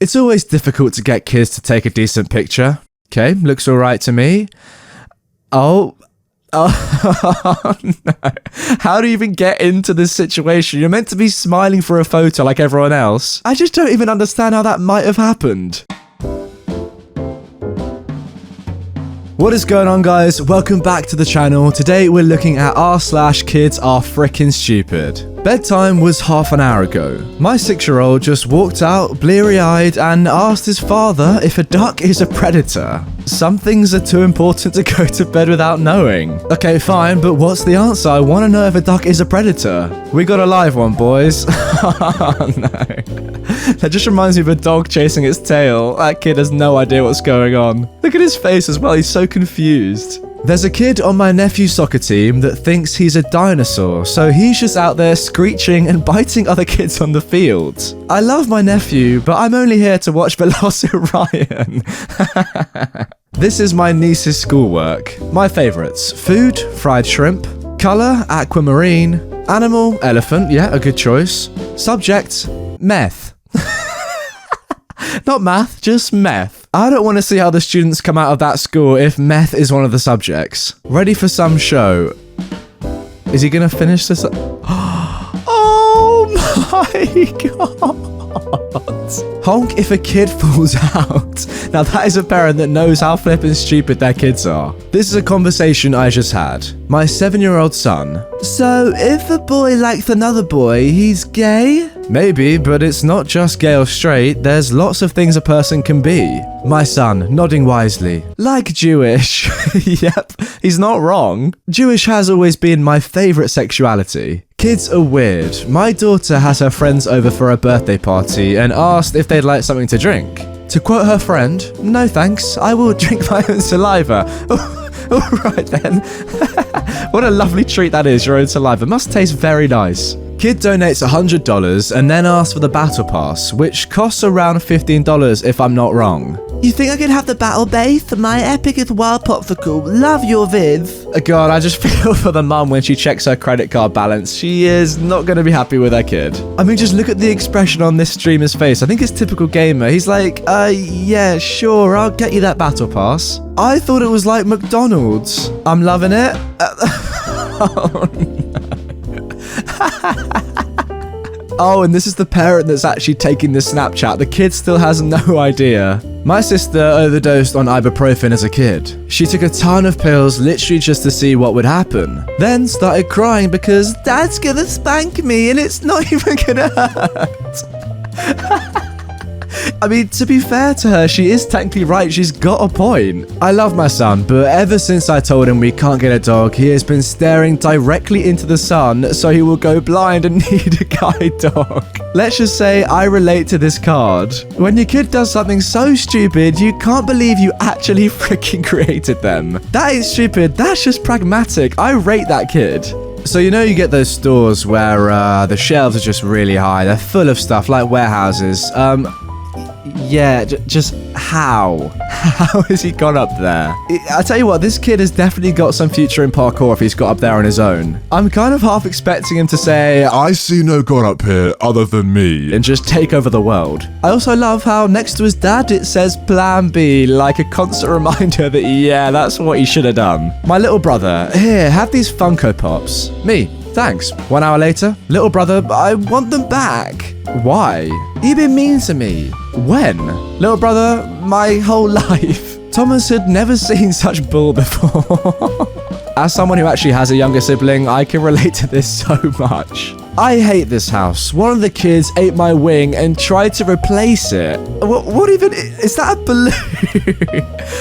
It's always difficult to get kids to take a decent picture. Okay, looks all right to me. Oh, no. How do you even get into this situation? You're meant to be smiling for a photo like everyone else. I just don't even understand how that might have happened. What is going on, guys? Welcome back to the channel. Today we're looking at r/kids are frickin' stupid. Bedtime was half an hour ago. My 6-year-old just walked out bleary-eyed and asked his father if a duck is a predator. Some things are too important to go to bed without knowing. Okay, fine, but what's the answer? I want to know if a duck is a predator. We got a live one, boys. Oh, no. That just reminds me of a dog chasing its tail. That kid has no idea what's going on. Look at his face as well. He's so confused. There's a kid on my nephew's soccer team that thinks he's a dinosaur, so he's just out there screeching and biting other kids on the field. I love my nephew, but I'm only here to watch Velociraptor. This is my niece's schoolwork. My favourites: food, fried shrimp; colour, aquamarine; animal, elephant, yeah, a good choice; subject, meth. Not math, just meth. I don't want to see how the students come out of that school if meth is one of the subjects. Ready for some show. Is he gonna finish this? Oh my god. Honk if a kid falls out. Now that is a parent that knows how flippin' stupid their kids are. This is a conversation I just had. My 7-year-old son. So if a boy likes another boy, he's gay? Maybe, but it's not just gay or straight. There's lots of things a person can be. My son, nodding wisely. Like Jewish. Yep, he's not wrong. Jewish has always been my favourite sexuality. Kids are weird. My daughter has her friends over for a birthday party and asked if they'd like something to drink. To quote her friend, "No thanks, I will drink my own saliva." Alright then. What a lovely treat that is, your own saliva. Must taste very nice. Kid donates $100 and then asks for the battle pass, which costs around $15 if I'm not wrong. You think I could have the battle base? My epic is wild popsicle. Love your vids. God, I just feel for the mum when she checks her credit card balance. She is not going to be happy with her kid. I mean, just look at the expression on this streamer's face. I think it's typical gamer. He's like, yeah, sure, I'll get you that battle pass. I thought it was like McDonald's. I'm loving it. Oh, no. Oh, and this is the parent that's actually taking the Snapchat. The kid still has no idea. My sister overdosed on ibuprofen as a kid. She took a ton of pills literally just to see what would happen. Then started crying because Dad's gonna spank me and it's not even gonna hurt. I mean, to be fair to her, she is technically right. She's got a point. I love my son, but ever since I told him we can't get a dog, he has been staring directly into the sun, so he will go blind and need a guide dog. Let's just say I relate to this card. When your kid does something so stupid, you can't believe you actually freaking created them. That ain't stupid. That's just pragmatic. I rate that kid. So you know you get those stores where the shelves are just really high. They're full of stuff like warehouses. Yeah, just how? How has he got up there? I tell you what, this kid has definitely got some future in parkour if he's got up there on his own. I'm kind of half expecting him to say, I see no god up here other than me, and just take over the world. I also love how next to his dad it says Plan B, like a constant reminder that yeah, that's what he should have done. My little brother, here, have these Funko Pops. Me. Thanks. 1 hour later, little brother, I want them back. Why? You've been mean to me. When? Little brother, my whole life. Thomas had never seen such bull before. As someone who actually has a younger sibling, I can relate to this so much. I hate this house. One of the kids ate my wing and tried to replace it. What even, is that a balloon?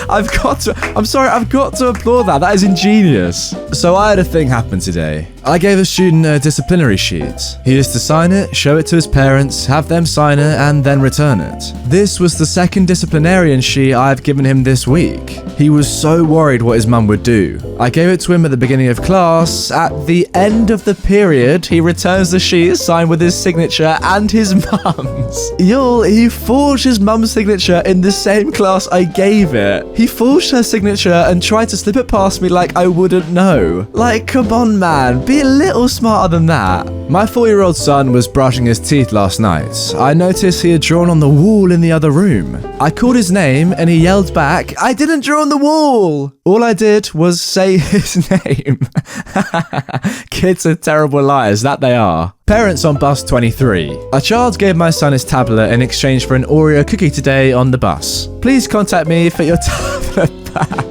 I'm sorry, I've got to applaud that. That is ingenious. So I had a thing happen today. I gave a student a disciplinary sheet. He is to sign it, show it to his parents, have them sign it, and then return it. This was the second disciplinarian sheet I've given him this week. He was so worried what his mum would do. I gave it to him at the beginning of class. At the end of the period, he returns the sheet signed with his signature and his mum's. Y'all, he forged his mum's signature in the same class I gave it. He forged her signature and tried to slip it past me like I wouldn't know. Like, come on, man. Be a little smarter than that. My 4-year-old son was brushing his teeth last night. I noticed he had drawn on the wall in the other room. I called his name and he yelled back, "I didn't draw on the wall!" All I did was say his name. Kids are terrible liars, that they are. Parents on bus 23. A child gave my son his tablet in exchange for an Oreo cookie today on the bus. Please contact me for your tablet back.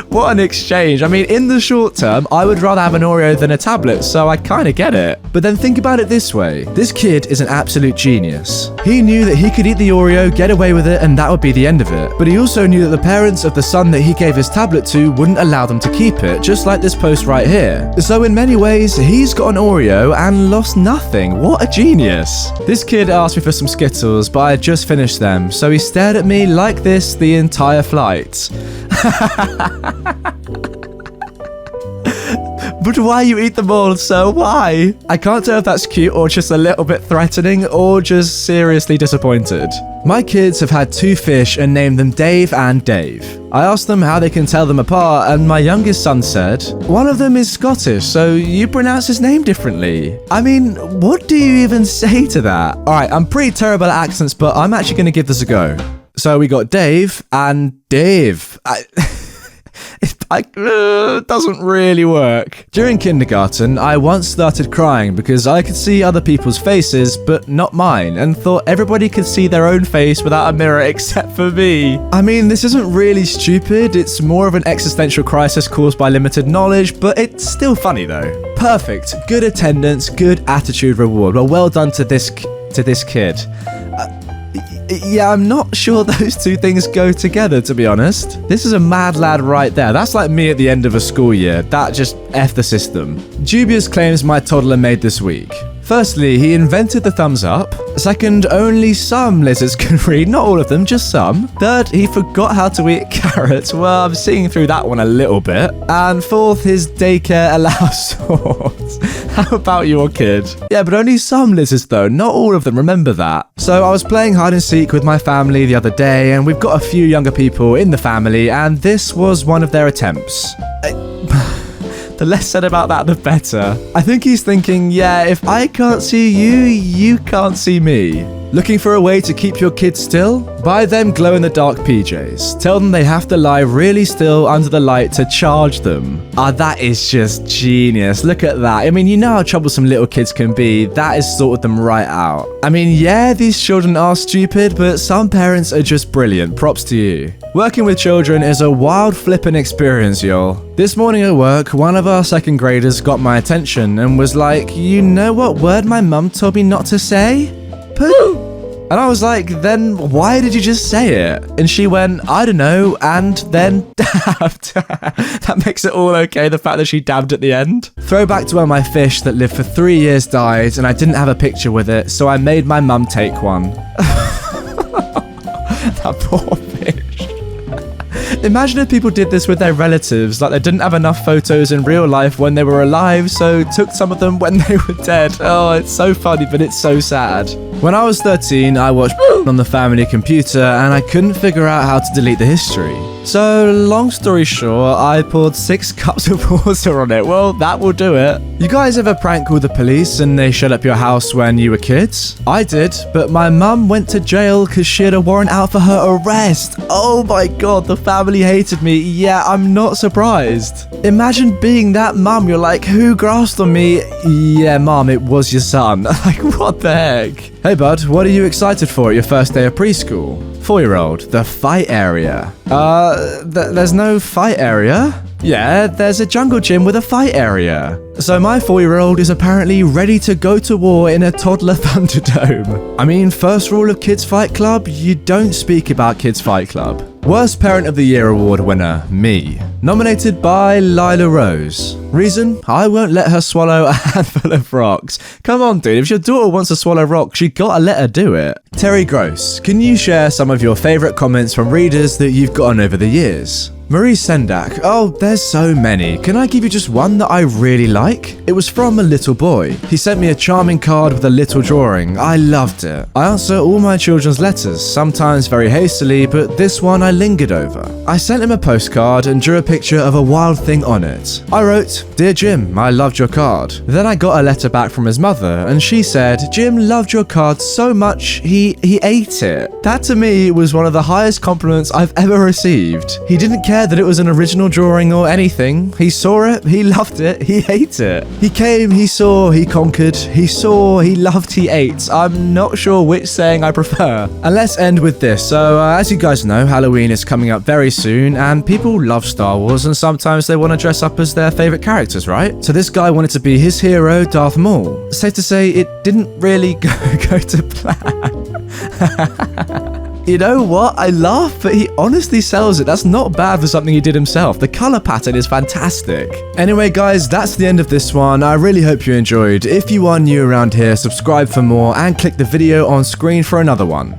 What an exchange. I mean, in the short term, I would rather have an Oreo than a tablet, so I kind of get it. But then think about it this way. This kid is an absolute genius. He knew that he could eat the Oreo, get away with it, and that would be the end of it. But he also knew that the parents of the son that he gave his tablet to wouldn't allow them to keep it, just like this post right here. So in many ways, he's got an Oreo and lost nothing. What a genius. This kid asked me for some Skittles, but I had just finished them, so he stared at me like this the entire flight. But why you eat them all, so why? I can't tell if that's cute or just a little bit threatening or just seriously disappointed. My kids have had 2 fish and named them Dave and Dave. I asked them how they can tell them apart, and my youngest son said, "One of them is Scottish, so you pronounce his name differently." I mean, what do you even say to that? Alright, I'm pretty terrible at accents, but I'm actually going to give this a go. So we got Dave and Dave. It doesn't really work. During kindergarten, I once started crying because I could see other people's faces, but not mine, and thought everybody could see their own face without a mirror except for me. I mean, this isn't really stupid, it's more of an existential crisis caused by limited knowledge, but it's still funny though. Perfect. Good attendance, good attitude reward. Well done to this kid. Yeah, I'm not sure those two things go together, to be honest. This is a mad lad right there. That's like me at the end of a school year. That just F the system. Dubious claims my toddler made this week. Firstly, he invented the thumbs up. Second, only some lizards can read, not all of them, just some. Third, he forgot how to eat carrots. Well, I'm seeing through that one a little bit. And fourth, his daycare allows swords. How about your kid? Yeah, but only some lizards though, not all of them, remember that. So I was playing hide and seek with my family the other day, and we've got a few younger people in the family, and this was one of their attempts. The less said about that, the better. I think he's thinking, yeah, if I can't see you, you can't see me. Looking for a way to keep your kids still? Buy them glow-in-the-dark PJs. Tell them they have to lie really still under the light to charge them. That is just genius. Look at that. I mean, you know how troublesome little kids can be. That has sorted them right out. I mean, yeah, these children are stupid, but some parents are just brilliant. Props to you. Working with children is a wild flippin' experience, y'all. This morning at work, one of our 2nd graders got my attention and was like, "You know what word my mum told me not to say? Poo." And I was like, then why did you just say it? And she went, "I don't know," and then dabbed. That makes it all okay, the fact that she dabbed at the end. Throwback to when my fish that lived for 3 years died and I didn't have a picture with it, so I made my mum take one. That poor fish. Imagine if people did this with their relatives, like they didn't have enough photos in real life when they were alive, so took some of them when they were dead. Oh, it's so funny, but it's so sad. When I was 13, I watched on the family computer and I couldn't figure out how to delete the history. So, long story short, I poured 6 cups of water on it. Well, that will do it. You guys ever prank call the police and they shut up your house when you were kids? I did, but my mum went to jail because she had a warrant out for her arrest. Oh my god, the family hated me. Yeah, I'm not surprised. Imagine being that mum. You're like, "Who grasped on me?" "Yeah, mum, it was your son." Like, what the heck? Hey bud, what are you excited for at your first day of preschool? 4-year-old, the fight area. There's no fight area? Yeah, there's a jungle gym with a fight area. So my 4-year-old is apparently ready to go to war in a toddler Thunderdome. I mean, first rule of Kids Fight Club, you don't speak about Kids Fight Club. Worst Parent of the Year award winner, me. Nominated by Lila Rose. Reason? I won't let her swallow a handful of rocks. Come on, dude, if your daughter wants to swallow rocks, you gotta let her do it. Terry Gross, can you share some of your favourite comments from readers that you've gotten over the years? Marie Sendak. Oh, there's so many. Can I give you just one that I really like? It was from a little boy. He sent me a charming card with a little drawing. I loved it. I answer all my children's letters, sometimes very hastily, but this one I lingered over. I sent him a postcard and drew a picture of a wild thing on it. I wrote, "Dear Jim, I loved your card." Then I got a letter back from his mother, and she said, "Jim loved your card so much, he ate it." That to me was one of the highest compliments I've ever received. He didn't care that it was an original drawing or anything. He saw it, he loved it, he ate it. He came, he saw, he conquered, he saw, he loved, he ate. I'm not sure which saying I prefer. And let's end with this. So as you guys know, Halloween is coming up very soon, and people love Star Wars, and sometimes they want to dress up as their favorite characters, right? So this guy wanted to be his hero, Darth Maul. Safe to say, it didn't really go to plan. You know what? I laugh, but he honestly sells it. That's not bad for something he did himself. The color pattern is fantastic. Anyway, guys, that's the end of this one. I really hope you enjoyed. If you are new around here, subscribe for more and click the video on screen for another one.